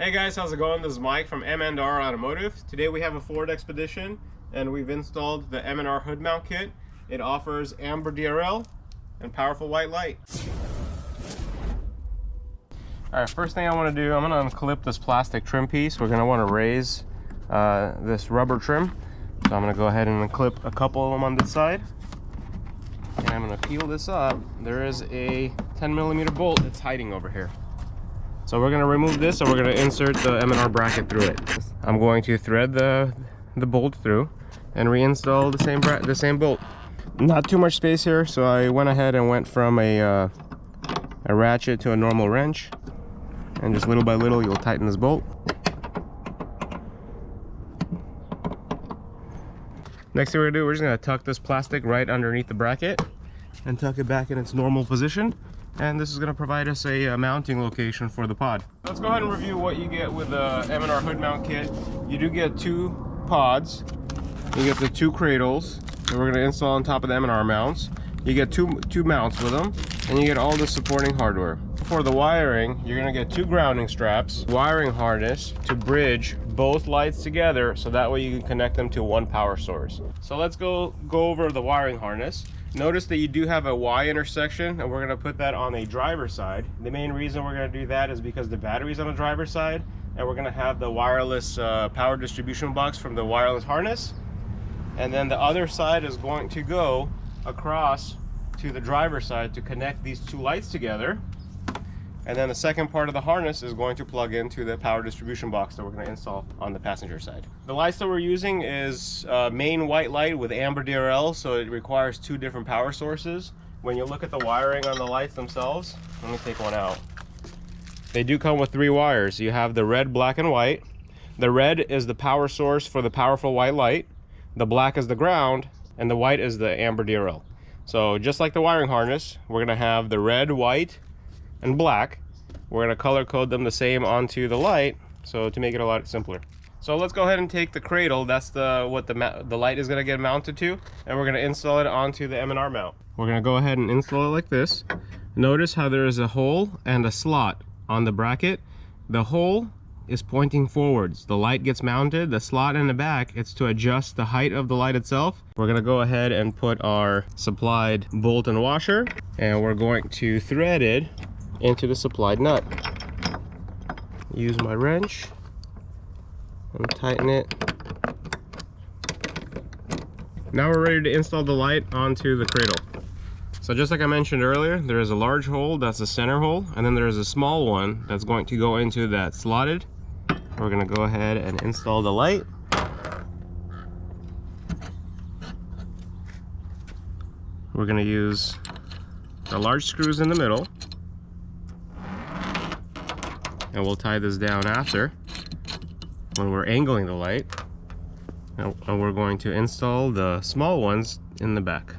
Hey guys, how's it going? This is Mike from M&R Automotive. Today we have a Ford Expedition and we've installed the M&R hood mount kit. It offers amber DRL and powerful white light. Alright, first thing I want to do, I'm going to unclip this plastic trim piece. We're going to want to raise this rubber trim. So I'm going to go ahead and unclip a couple of them on this side. And I'm going to peel this up. There is a 10mm bolt that's hiding over here. So we're going to remove this and we're going to insert the M&R bracket through it. I'm going to thread the bolt through and reinstall the same bolt. Not too much space here, so I went ahead and went from a ratchet to a normal wrench. And just little by little you'll tighten this bolt. Next thing we're going to do, we're just going to tuck this plastic right underneath the bracket and tuck it back in its normal position. And this is going to provide us a mounting location for the pod. Let's go ahead and review what you get with the M&R hood mount kit. You do get 2 pods. You get the 2 cradles that we're going to install on top of the M&R mounts. You get two mounts with them, and you get all the supporting hardware. For the wiring, you're going to get 2 grounding straps, wiring harness to bridge both lights together, so that way you can connect them to one power source. So let's go over the wiring harness. Notice that you do have a Y intersection, and we're going to put that on the driver's side. The main reason we're going to do that is because the battery's on the driver's side, and we're going to have the wireless power distribution box from the wireless harness. And then the other side is going to go across to the driver's side to connect these 2 lights together. And then the second part of the harness is going to plug into the power distribution box that we're going to install on the passenger side. The lights that we're using is main white light with amber DRL, so it requires 2 different power sources. When you look at the wiring on the lights themselves, let me take one out. They do come with 3 wires. You have the red, black, and white. The red is the power source for the powerful white light. The black is the ground, and the white is the amber DRL. So just like the wiring harness, we're going to have the red, white, and black. We're going to color code them the same onto the light, so to make it a lot simpler. So let's go ahead and take the cradle. That's what the light is going to get mounted to, and we're going to install it onto the M&R mount. We're going to go ahead and install it like this. Notice how there is a hole and a slot on the bracket. The hole is pointing forwards. The light gets mounted. The slot in the back, it's to adjust the height of the light itself. We're going to go ahead and put our supplied bolt and washer, and we're going to thread it into the supplied nut. Use my wrench and tighten it. Now we're ready to install the light onto the cradle. So just like I mentioned earlier, there is a large hole, that's the center hole, and then there's a small one that's going to go into that slotted. We're going to go ahead and install the light. We're going to use the large screws in the middle, and we'll tie this down after when we're angling the light, and we're going to install the small ones in the back.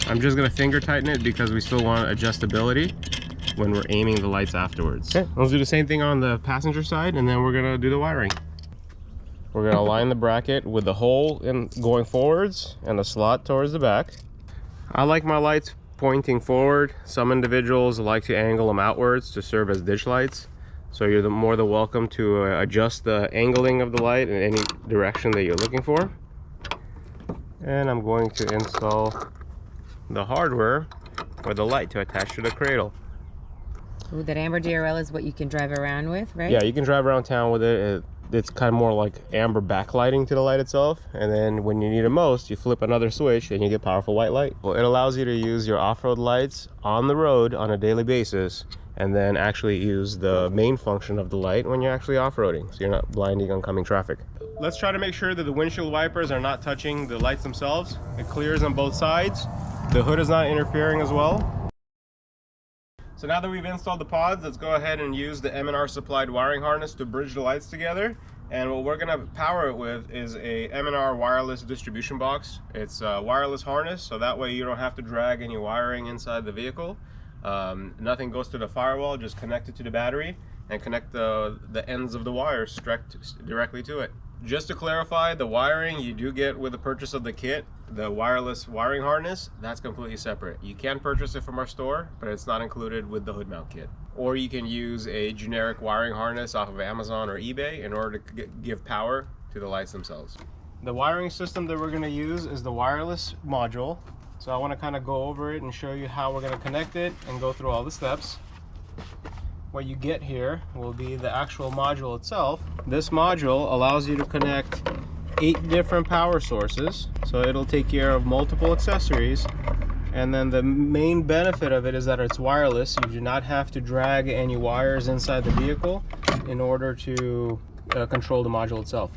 I'm just going to finger tighten it because we still want adjustability when we're aiming the lights afterwards. Okay, let's do the same thing on the passenger side, and then we're going to do the wiring. We're going to align the bracket with the hole going forwards and the slot towards the back. I like my lights pointing forward. Some individuals like to angle them outwards to serve as ditch lights, so you're more than welcome to adjust the angling of the light in any direction that you're looking for. And I'm going to install the hardware for the light to attach to the cradle. Ooh, that amber DRL is what you can drive around with, right? Yeah, you can drive around town with it. It's kind of more like amber backlighting to the light itself, and then when you need it most, you flip another switch and you get powerful white light. Well, it allows you to use your off-road lights on the road on a daily basis, and then actually use the main function of the light when you're actually off-roading, so you're not blinding oncoming traffic. Let's try to make sure that the windshield wipers are not touching the lights themselves. It clears on both sides. The hood is not interfering as well. So now that we've installed the pods, let's go ahead and use the M&R supplied wiring harness to bridge the lights together. And what we're going to power it with is a M&R wireless distribution box. It's a wireless harness, so that way you don't have to drag any wiring inside the vehicle. Nothing goes to the firewall, just connect it to the battery and connect the ends of the wires directly to it. Just to clarify, the wiring you do get with the purchase of the kit The wireless wiring harness, that's completely separate. You can purchase it from our store, but it's not included with the hood mount kit. Or you can use a generic wiring harness off of Amazon or eBay in order to give power to the lights themselves. The wiring system that we're going to use is the wireless module. So I want to kind of go over it and show you how we're going to connect it and go through all the steps. What you get here will be the actual module itself. This module allows you to connect 8 different power sources, so it'll take care of multiple accessories. And then the main benefit of it is that it's wireless. You do not have to drag any wires inside the vehicle in order to control the module itself.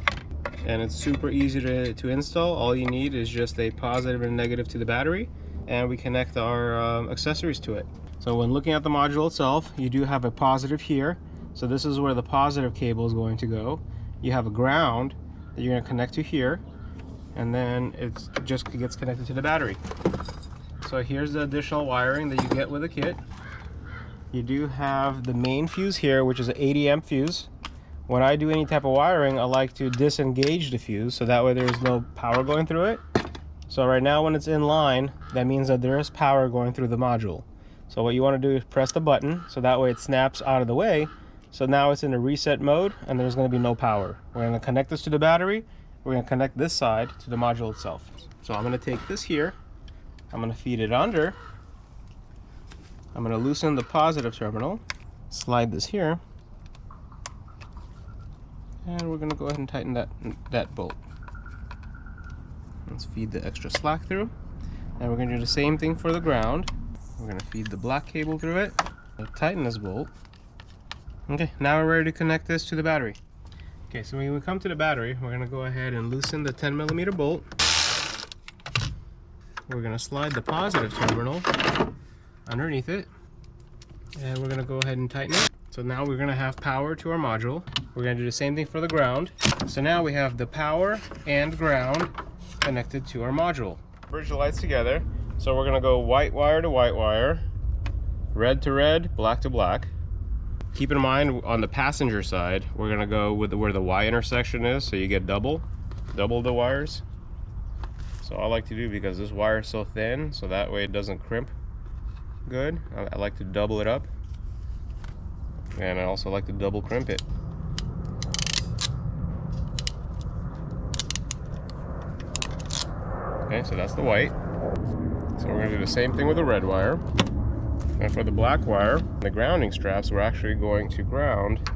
And it's super easy to install. All you need is just a positive and negative to the battery, and we connect our accessories to it. So when looking at the module itself, you do have a positive here. So this is where the positive cable is going to go. You have a ground that you're going to connect to here, and then it just gets connected to the battery. So here's the additional wiring that you get with the kit. You do have the main fuse here, which is an 80 amp fuse. When I do any type of wiring, I like to disengage the fuse so that way there's no power going through it. So right now when it's in line, that means that there is power going through the module. So what you want to do is press the button so that way it snaps out of the way. So now it's in a reset mode and there's going to be no power. We're going to connect this to the battery. We're going to connect this side to the module itself. So I'm going to take this here. I'm going to feed it under. I'm going to loosen the positive terminal. Slide this here. And we're going to go ahead and tighten that bolt. Let's feed the extra slack through. And we're going to do the same thing for the ground. We're going to feed the black cable through it. Tighten this bolt. Okay, now we're ready to connect this to the battery. Okay, so when we come to the battery, we're going to go ahead and loosen the 10mm bolt. We're going to slide the positive terminal underneath it, and we're going to go ahead and tighten it. So now we're going to have power to our module. We're going to do the same thing for the ground. So now we have the power and ground connected to our module. Bridge the lights together. So we're going to go white wire to white wire, red to red, black to black. Keep in mind on the passenger side, we're going to go with where the Y intersection is, so you get double the wires. So I like to do, because this wire is so thin, so that way it doesn't crimp good, I like to double it up, and I also like to double crimp it. Okay, so that's the white. So we're going to do the same thing with the red wire. And for the black wire, the grounding straps, we're actually going to ground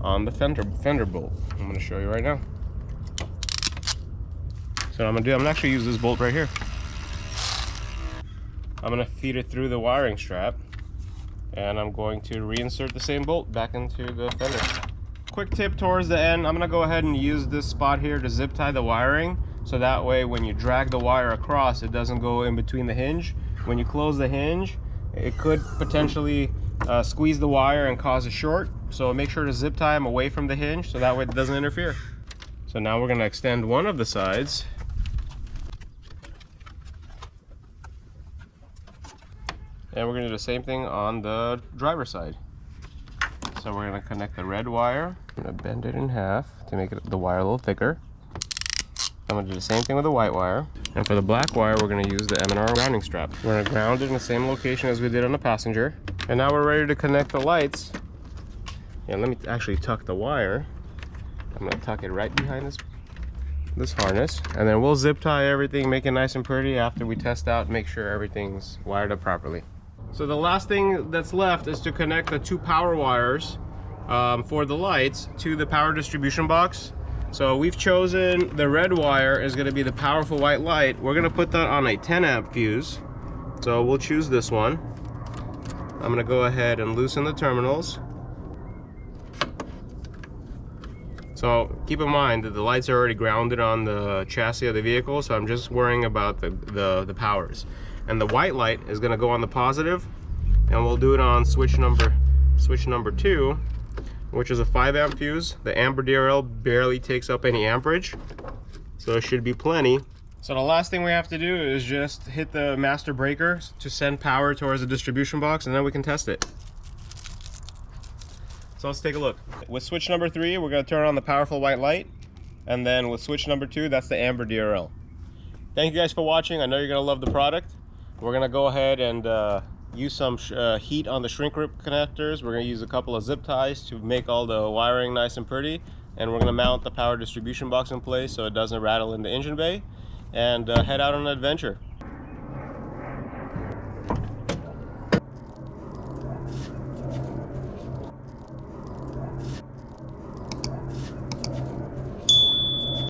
on the fender bolt. I'm going to show you right now. So I'm going to actually use this bolt right here. I'm going to feed it through the wiring strap, and I'm going to reinsert the same bolt back into the fender. Quick tip towards the end, I'm going to go ahead and use this spot here to zip tie the wiring, so that way when you drag the wire across, it doesn't go in between the hinge. When you close the hinge, it could potentially squeeze the wire and cause a short. So make sure to zip tie them away from the hinge so that way it doesn't interfere. So now we're going to extend one of the sides. And we're going to do the same thing on the driver's side. So we're going to connect the red wire. I'm going to bend it in half to make the wire a little thicker. I'm going to do the same thing with the white wire. And for the black wire, we're going to use the M&R grounding strap. We're going to ground it in the same location as we did on the passenger. And now we're ready to connect the lights. And let me actually tuck the wire. I'm going to tuck it right behind this harness. And then we'll zip tie everything, make it nice and pretty after we test out, make sure everything's wired up properly. So the last thing that's left is to connect the 2 power wires for the lights to the power distribution box. So we've chosen the red wire is going to be the powerful white light. We're going to put that on a 10 amp fuse. So we'll choose this one. I'm going to go ahead and loosen the terminals. So keep in mind that the lights are already grounded on the chassis of the vehicle, so I'm just worrying about the powers. And the white light is going to go on the positive, and we'll do it on switch number 2, which is a 5 amp fuse. The amber DRL barely takes up any amperage, so it should be plenty. So the last thing we have to do is just hit the master breaker to send power towards the distribution box, and then we can test it. So let's take a look. With switch number 3, we're going to turn on the powerful white light, and then with switch number 2, that's the amber DRL. Thank you guys for watching. I know you're gonna love the product. We're gonna go ahead and use some heat on the shrink rip connectors. We're gonna use a couple of zip ties to make all the wiring nice and pretty, and we're gonna mount the power distribution box in place so it doesn't rattle in the engine bay, and head out on an adventure.